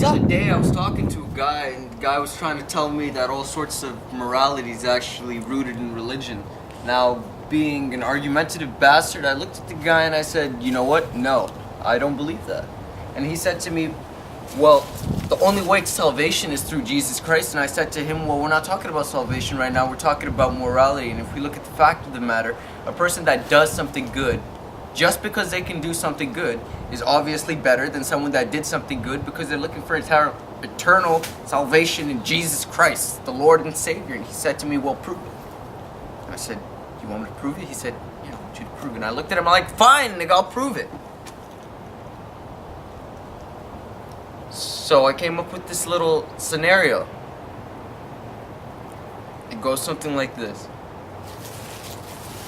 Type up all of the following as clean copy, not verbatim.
other day I was talking to a guy, and the guy was trying to tell me that all sorts of morality is actually rooted in religion. Now, being an argumentative bastard, I looked at the guy and I said, you know what? No, I don't believe that. And he said to me, well, the only way to salvation is through Jesus Christ. And I said to him, well, we're not talking about salvation right now, we're talking about morality. And if we look at the fact of the matter, a person that does something good, just because they can do something good, is obviously better than someone that did something good because they're looking for eternal salvation in Jesus Christ, the Lord and Savior. And he said to me, well, prove it. And I said, you want me to prove it? He said, yeah, I want you to prove it. And I looked at him, I'm like, fine, nigga, I'll prove it. So I came up with this little scenario. It goes something like this.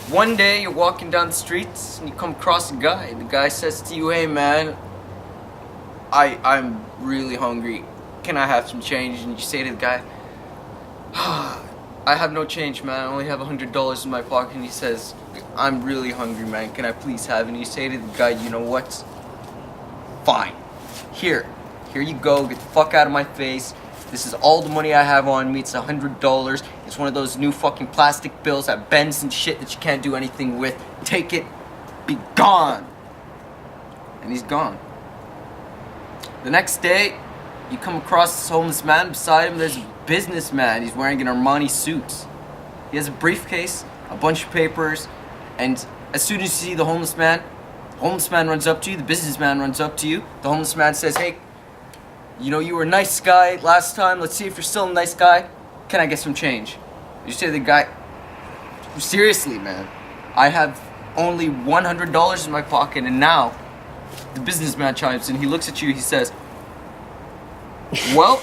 One day you're walking down the streets and you come across a guy. The guy says to you, hey man, I'm really hungry. Can I have some change? And you say to the guy, I have no change, man. I only have $100 in my pocket. And he says, I'm really hungry, man. Can I please have it? And you say to the guy, you know what? Fine. Here you go. Get the fuck out of my face. This is all the money I have on me. It's $100. It's one of those new fucking plastic bills that bends and shit that you can't do anything with. Take it. Be gone. And he's gone. The next day, you come across this homeless man. Beside him, there's a businessman. He's wearing an Armani suit. He has a briefcase, a bunch of papers, and as soon as you see the homeless man runs up to you, the businessman runs up to you. The homeless man says, hey, you know, you were a nice guy last time. Let's see if you're still a nice guy. Can I get some change? You say to the guy, seriously, man, I have only $100 in my pocket. And now the businessman chimes in. He looks at you. He says, well,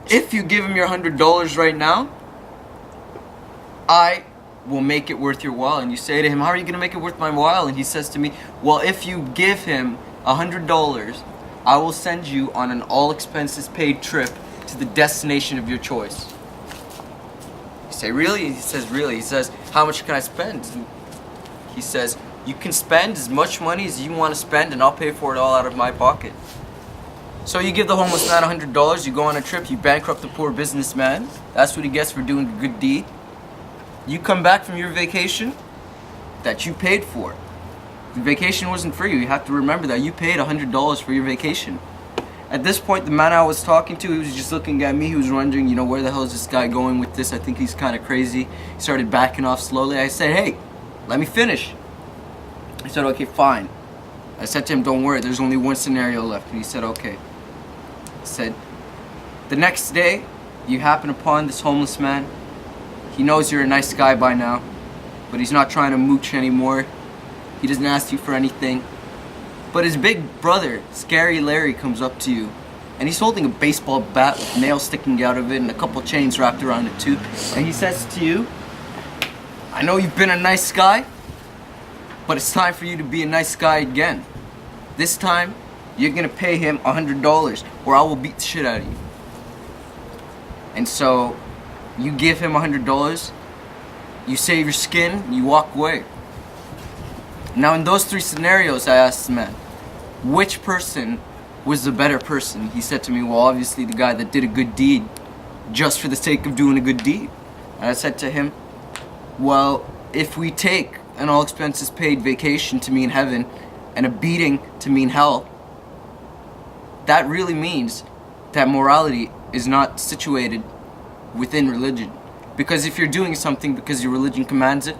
if you give him your $100 right now, I will make it worth your while. And you say to him, how are you going to make it worth my while? And he says to me, well, if you give him $100, I will send you on an all-expenses-paid trip to the destination of your choice. You say, really? He says, really. He says, how much can I spend? And he says, you can spend as much money as you want to spend, and I'll pay for it all out of my pocket. So you give the homeless man $100, you go on a trip, you bankrupt the poor businessman. That's what he gets for doing a good deed. You come back from your vacation that you paid for. The vacation wasn't for you. You have to remember that you paid $100 for your vacation. At this point, the man I was talking to, he was just looking at me. He was wondering, you know, where the hell is this guy going with this? I think he's kind of crazy. He started backing off slowly. I said, hey, let me finish. He said, okay, fine. I said to him, don't worry, there's only one scenario left. And he said, okay. I said, the next day, you happen upon this homeless man. He knows you're a nice guy by now, but he's not trying to mooch anymore. He doesn't ask you for anything. But his big brother, Scary Larry, comes up to you. And he's holding a baseball bat with nails sticking out of it and a couple chains wrapped around it too. And he says to you, I know you've been a nice guy, but it's time for you to be a nice guy again. This time, you're going to pay him $100 or I will beat the shit out of you. And so, you give him $100, you save your skin, and you walk away. Now in those three scenarios, I asked the man, which person was the better person? He said to me, well, obviously the guy that did a good deed just for the sake of doing a good deed. And I said to him, well, if we take an all-expenses-paid vacation to mean heaven and a beating to mean hell, that really means that morality is not situated within religion. Because if you're doing something because your religion commands it,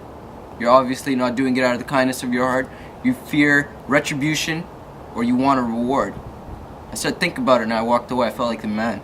you're obviously not doing it out of the kindness of your heart. You fear retribution or you want a reward. I said, think about it, and I walked away. I felt like the man.